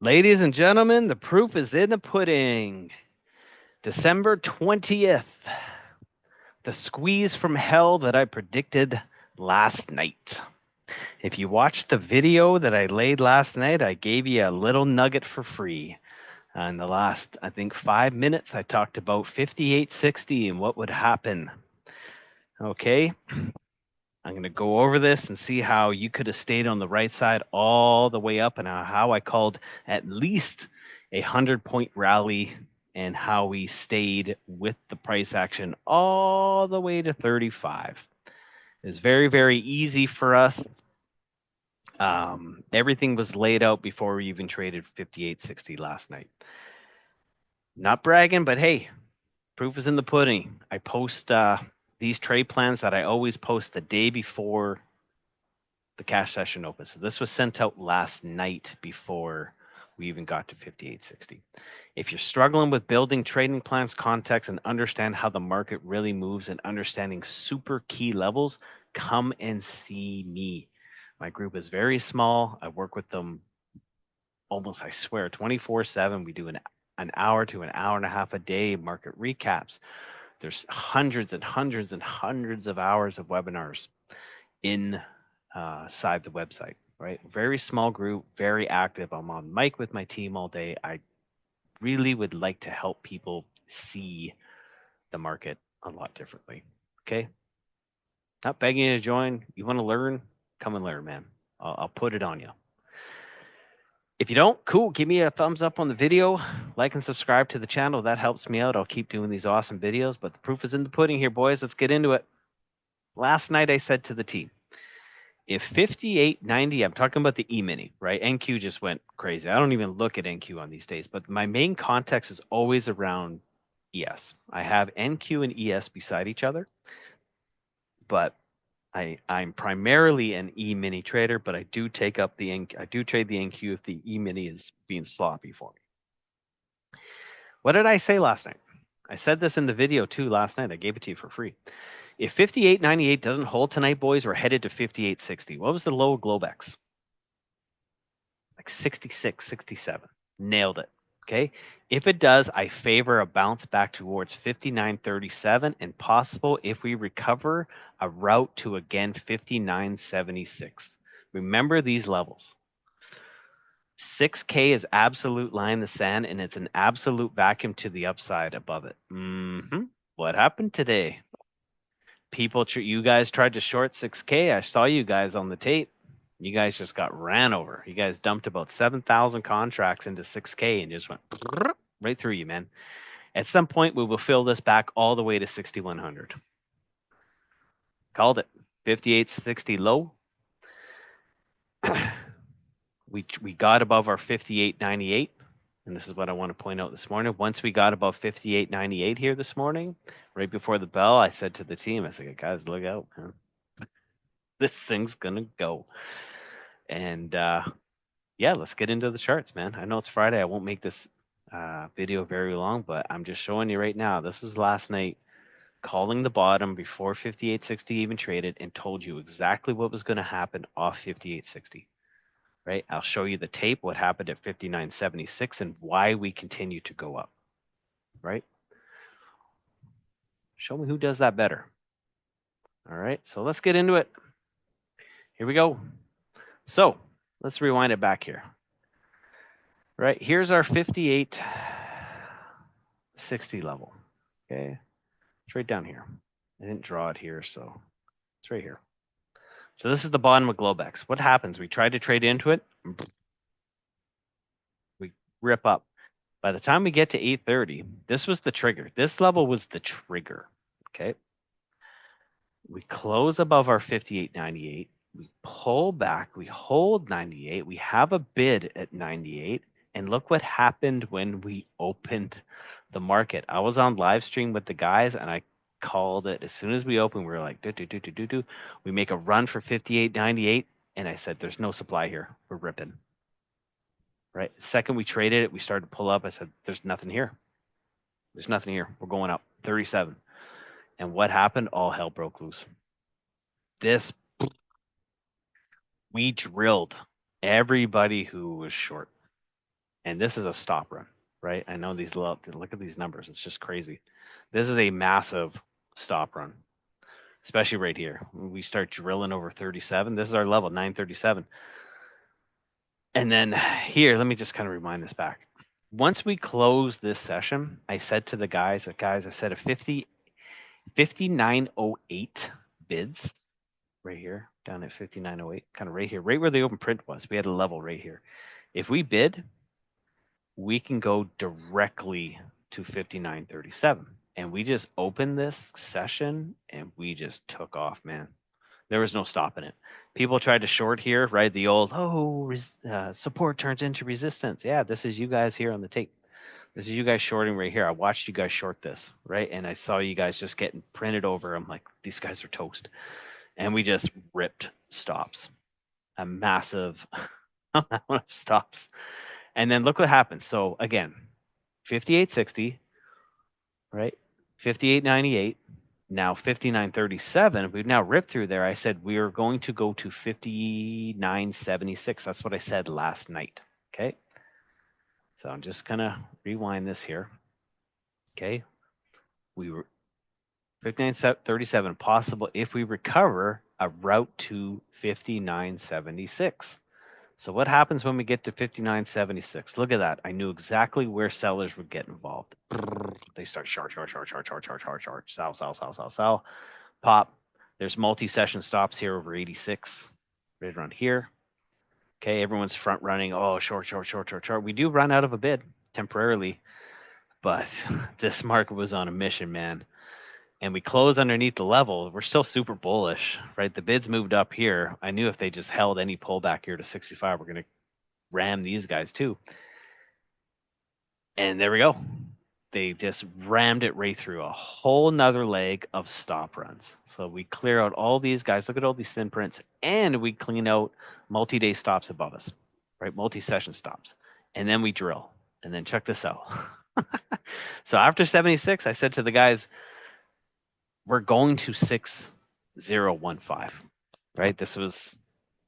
Ladies and gentlemen, the proof is in the pudding. December 20th. The squeeze from hell that I predicted last night. If you watched the video that I laid last night, I gave you a little nugget for free. In the last, I think, 5 minutes, I talked about 5860 and what would happen. Okay, I'm going to go over this and see how you could have stayed on the right side all the way up and how I called at least a 100-point rally and how we stayed with the price action all the way to 35. It was very, very easy for us. Everything was laid out before we even traded 58.60 last night. Not bragging, but hey, proof is in the pudding. I post these trade plans that I always post the day before the cash session opens. So this was sent out last night before we even got to 58.60. If you're struggling with building trading plans, context, and understand how the market really moves and understanding super key levels, come and see me. My group is very small. I work with them almost, I swear, 24/7. We do an hour to an hour and a half a day market recaps. There's hundreds and hundreds and hundreds of hours of webinars inside the website, right? Very small group, very active. I'm on mic with my team all day. I really would like to help people see the market a lot differently. Okay. Not begging you to join. You want to learn? Come and learn, man. I'll put it on you. If you don't, cool. Give me a thumbs up on the video. Like and subscribe to the channel. That helps me out. I'll keep doing these awesome videos. But the proof is in the pudding here, boys. Let's get into it. Last night I said to the team, if 58.90, I'm talking about the E-mini, right? NQ just went crazy. I don't even look at NQ on these days, but my main context is always around ES. I have NQ and ES beside each other, but I'm primarily an E-mini trader, but I do take up I do trade the NQ if the E-mini is being sloppy for me. What did I say last night? I said this in the video too last night. I gave it to you for free. If 58.98 doesn't hold tonight, boys, we're headed to 58.60. What was the low of Globex? Like 66, 67. Nailed it. Okay. If it does, I favor a bounce back towards 59.37 and possible if we recover a route to again 59.76. Remember these levels. 6K is absolute line in the sand and it's an absolute vacuum to the upside above it. What happened today? You guys tried to short 6K. I saw you guys on the tape. You guys just got ran over. You guys dumped about 7,000 contracts into 6K and just went right through you, man. At some point, we will fill this back all the way to 6,100. Called it. 58.60 low. we got above our 58.98. And this is what I want to point out this morning. Once we got above 58.98 here this morning, right before the bell, I said to the team, I said, guys, look out, man. This thing's going to go. And yeah, let's get into the charts, man. I know it's Friday. I won't make this video very long, but I'm just showing you right now. This was last night, calling the bottom before 58.60 even traded and told you exactly what was going to happen off 58.60. Right? I'll show you the tape, what happened at 59.76 and why we continue to go up. Right? Show me who does that better. All right, so let's get into it. Here we go. So let's rewind it back here. Right, here's our 58.60 level. Okay, it's right down here. I didn't draw it here, so it's right here. So this is the bottom of Globex. What happens? We try to trade into it. We rip up. By the time we get to 830, this was the trigger. This level was the trigger. Okay. We close above our 58.98. We pull back. We hold 98. We have a bid at 98. And look what happened when we opened the market. I was on live stream with the guys and I called it. As soon as we opened, we were like, do. We make a run for 58.98. And I said, there's no supply here. We're ripping. Right. The second we traded it, we started to pull up. I said, there's nothing here. There's nothing here. We're going up 37. And what happened? All hell broke loose. We drilled everybody who was short. And this is a stop run, right? I know these, look at these numbers. It's just crazy. This is a massive stop run, especially right here. When we start drilling over 37. This is our level, 937. And then here, let me just kind of rewind this back. Once we close this session, I said to the guys, I said a 5908 bids right here, down at 5908, kind of right here, right where the open print was. We had a level right here. If we bid, we can go directly to 5937. And we just opened this session and we just took off, man. There was no stopping it. People tried to short here, right? The old, support turns into resistance. Yeah, this is you guys here on the tape. This is you guys shorting right here. I watched you guys short this, right? And I saw you guys just getting printed over. I'm like, these guys are toast. And we just ripped stops. A massive amount of stops. And then look what happens. So again, 58.60, right? 58.98. Now 59.37. We've now ripped through there. I said we are going to go to 59.76. That's what I said last night. Okay. So I'm just gonna rewind this here. Okay. We were 59.37 possible if we recover a route to 59.76. So what happens when we get to 59.76? Look at that. I knew exactly where sellers would get involved. They start short, sell. Pop. There's multi-session stops here over 86, right around here. Okay, everyone's front running. Oh, short. We do run out of a bid temporarily, but this market was on a mission, man. And we close underneath the level. We're still super bullish, right? The bids moved up here. I knew if they just held any pullback here to 65, we're going to ram these guys too. And there we go. They just rammed it right through a whole nother leg of stop runs. So we clear out all these guys. Look at all these thin prints. And we clean out multi-day stops above us, right? Multi-session stops. And then we drill. And then check this out. So after 76, I said to the guys, we're going to 6015, right? This was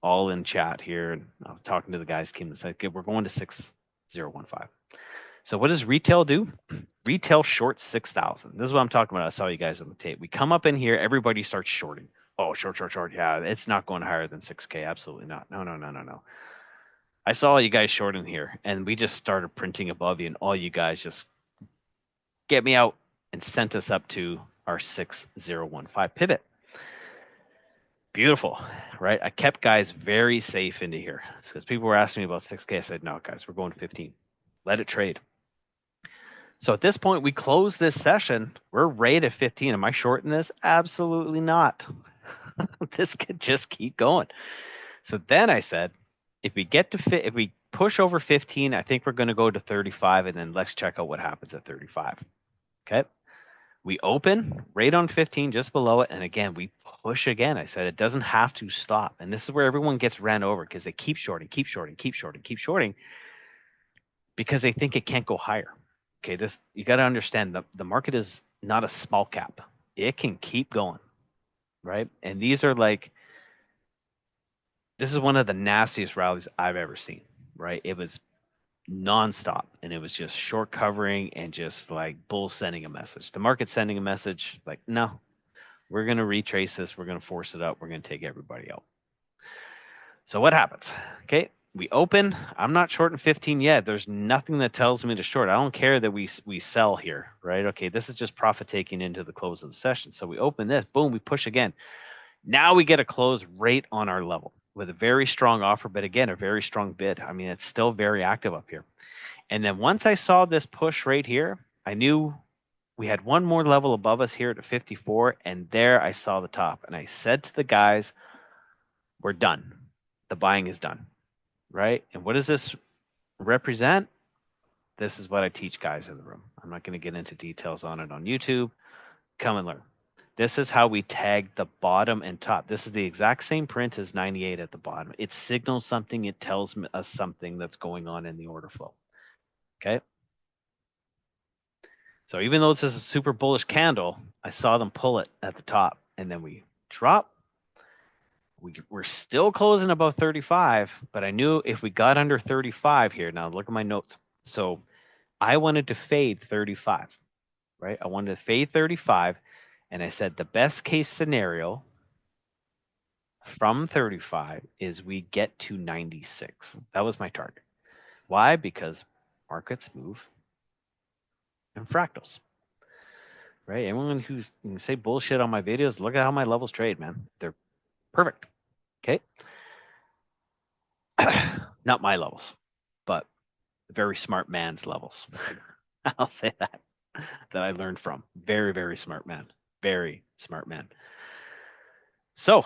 all in chat here. And I was talking to the guys, came and said, okay, we're going to 6015. So what does retail do? Retail short 6,000. This is what I'm talking about. I saw you guys on the tape. We come up in here, everybody starts shorting. Oh, short. Yeah, it's not going higher than 6K. Absolutely not. No. I saw you guys shorting here, and we just started printing above you, and all you guys just get me out and sent us up to our 6015 pivot. Beautiful, right? I kept guys very safe into here because people were asking me about 6K. I said, no, guys, we're going to 15. Let it trade. So at this point, we close this session. We're right at 15. Am I shorting this? Absolutely not. This could just keep going. So then I said, if we push over 15, I think we're going to go to 35, and then let's check out what happens at 35. Okay. We open right on 15, just below it, and again, we push again. I said it doesn't have to stop. And this is where everyone gets ran over because they keep shorting because they think it can't go higher. Okay, this you got to understand the market is not a small cap. It can keep going, right? And these are like, this is one of the nastiest rallies I've ever seen, right? It was nonstop, and it was just short covering and just like bull sending a message. The market sending a message like, no, we're going to retrace this. We're going to force it up. We're going to take everybody out. So what happens? Okay, we open. I'm not shorting 15 yet. There's nothing that tells me to short. I don't care that we sell here, right? Okay, this is just profit taking into the close of the session. So we open this, boom, we push again. Now we get a close right on our level with a very strong offer, but again, a very strong bid. I mean, it's still very active up here. And then once I saw this push right here, I knew we had one more level above us here at 54, and there I saw the top. And I said to the guys, we're done. The buying is done. Right? And what does this represent? This is what I teach guys in the room. I'm not going to get into details on it on YouTube. Come and learn. This is how we tag the bottom and top. This is the exact same print as 98 at the bottom. It signals something. It tells us something that's going on in the order flow. Okay? So even though this is a super bullish candle, I saw them pull it at the top, and then we drop. We're still closing above 35, but I knew if we got under 35 here, now look at my notes. So I wanted to fade 35, right? I wanted to fade 35. And I said the best case scenario from 35 is we get to 96. That was my target. Why? Because markets move in fractals, right? Anyone who's can say bullshit on my videos, look at how my levels trade, man. They're perfect. Okay. Not my levels, but very smart man's levels. I'll say that I learned from. Very, very smart man. Very smart man. So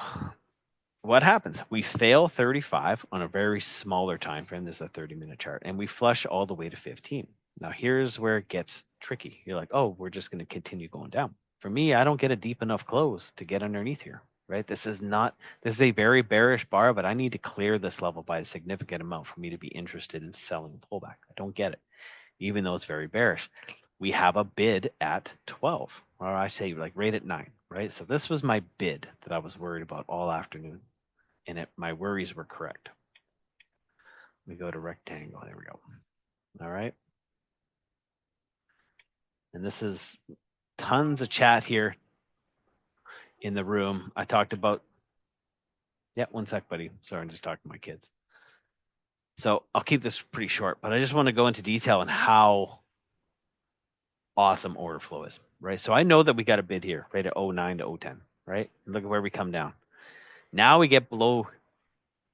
what happens? We fail 35 on a very smaller time frame. This is a 30-minute chart, and we flush all the way to 15. Now here's where it gets tricky. You're like, oh, we're just going to continue going down. For me, I don't get a deep enough close to get underneath here, right? This is a very bearish bar, but I need to clear this level by a significant amount for me to be interested in selling pullback. I don't get it, even though it's very bearish. We have a bid at 12, or I say like right at 9, right? So this was my bid that I was worried about all afternoon, and my worries were correct. We go to rectangle. There we go. All right. And this is tons of chat here in the room. I talked about, yeah, one sec, buddy. Sorry, I'm just talking to my kids. So I'll keep this pretty short, but I just want to go into detail on how awesome order flow is, right? So I know that we got a bid here, right at 09 to 010, right? Look at where we come down. Now we get below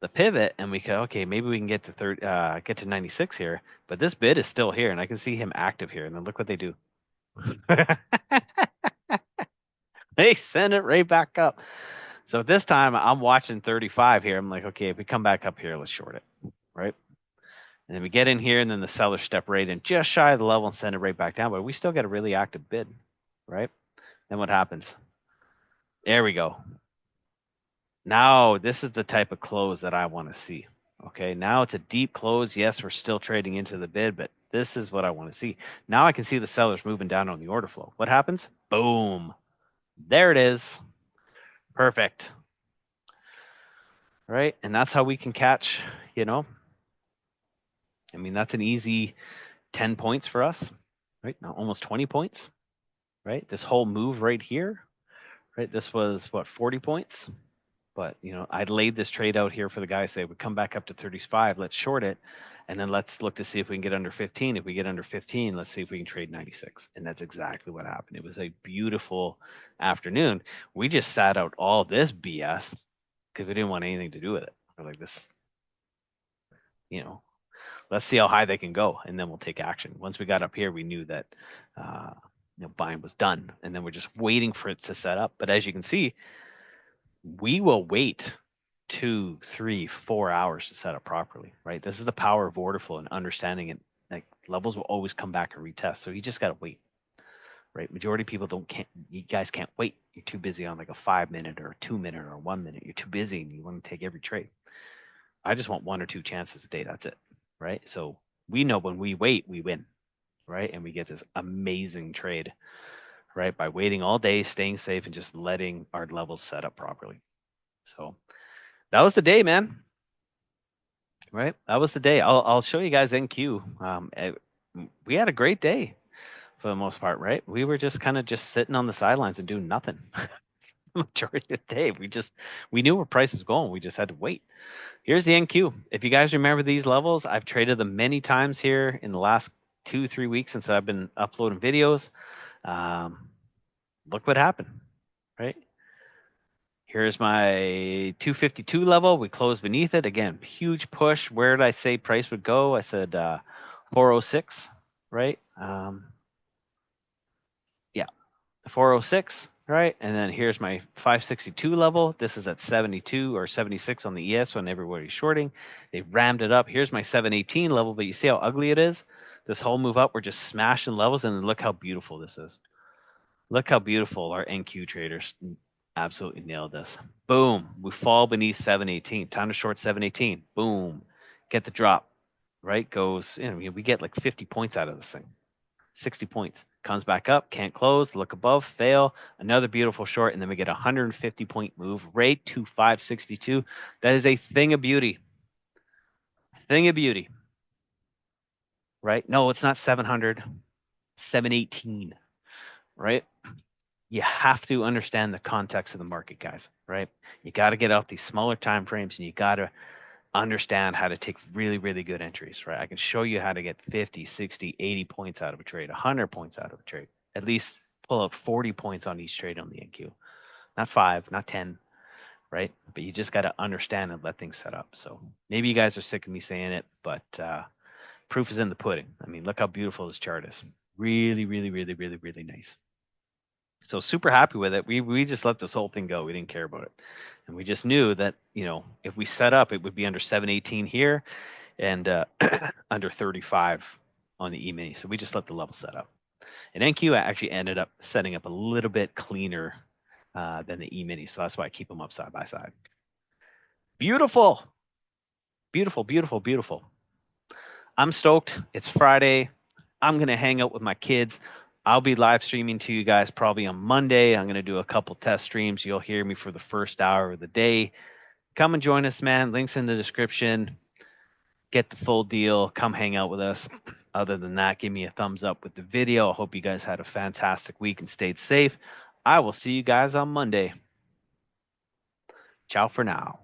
the pivot and we go, okay, maybe we can get to get to 96 here, but this bid is still here and I can see him active here. And then look what they do. They send it right back up. So this time I'm watching 35 here. I'm like, okay, if we come back up here, let's short it, right? And then we get in here, and then the sellers step right in just shy of the level and send it right back down. But we still get a really active bid, right? Then what happens? There we go. Now this is the type of close that I want to see. Okay, now it's a deep close. Yes, we're still trading into the bid, but this is what I want to see. Now I can see the sellers moving down on the order flow. What happens? Boom. There it is. Perfect. Right? And that's how we can catch, I mean, that's an easy 10 points for us, right? Now almost 20 points, right? This whole move right here, right? This was what, 40 points? But, I'd laid this trade out here for the guy, say, we come back up to 35, let's short it. And then let's look to see if we can get under 15. If we get under 15, let's see if we can trade 96. And that's exactly what happened. It was a beautiful afternoon. We just sat out all this BS because we didn't want anything to do with it. We're like, this, let's see how high they can go, and then we'll take action. Once we got up here, we knew that buying was done, and then we're just waiting for it to set up. But as you can see, we will wait 2, 3, 4 hours to set up properly, right? This is the power of order flow and understanding it. Like levels will always come back and retest, so you just got to wait, right? Majority of people you guys can't wait. You're too busy on like a 5-minute or a 2-minute or a 1-minute. You're too busy and you want to take every trade. I just want 1 or 2 chances a day. That's it, right? So we know when we wait, we win, right? And we get this amazing trade, right? By waiting all day, staying safe, and just letting our levels set up properly. So that was the day, man. Right? That was the day. I'll show you guys NQ. We had a great day for the most part, right? We were just kind of just sitting on the sidelines and doing nothing. Majority of the day, we knew where price was going. We just had to wait. Here's the NQ. If you guys remember these levels, I've traded them many times here in the last 2-3 weeks since I've been uploading videos. Look what happened, right? Here's my 252 level. We closed beneath it. Again, huge push. Where did I say price would go? I said 406, right? Yeah, 406, right? And then here's my 562 level. This is at 72 or 76 on the ES when everybody's shorting. They rammed it up. Here's my 718 level, but you see how ugly it is? This whole move up, we're just smashing levels, and look how beautiful this is. Look how beautiful our NQ traders absolutely nailed this. Boom. We fall beneath 718. Time to short 718. Boom. Get the drop. Right? Goes, we get like 50 points out of this thing. 60 points. Comes back up. Can't close. Look above. Fail. Another beautiful short. And then we get a 150 point move right to 562. That is a thing of beauty. Thing of beauty. right? No, it's not 700, 718, right? You have to understand the context of the market, guys, right? You got to get out these smaller time frames and you got to understand how to take really, really good entries, right? I can show you how to get 50, 60, 80 points out of a trade, 100 points out of a trade, at least pull out 40 points on each trade on the NQ. Not 5, not 10, right? But you just got to understand and let things set up. So maybe you guys are sick of me saying it, but proof is in the pudding. I mean, look how beautiful this chart is. Really, really, really, really, really nice. So super happy with it. We just let this whole thing go. We didn't care about it. And we just knew that, if we set up, it would be under 718 here and under 35 on the E-mini. So we just let the level set up. And NQ actually ended up setting up a little bit cleaner than the E-mini. So that's why I keep them up side by side. Beautiful. Beautiful, beautiful, beautiful. I'm stoked. It's Friday. I'm going to hang out with my kids. I'll be live streaming to you guys probably on Monday. I'm going to do a couple test streams. You'll hear me for the first hour of the day. Come and join us, man. Links in the description. Get the full deal. Come hang out with us. Other than that, give me a thumbs up with the video. I hope you guys had a fantastic week and stayed safe. I will see you guys on Monday. Ciao for now.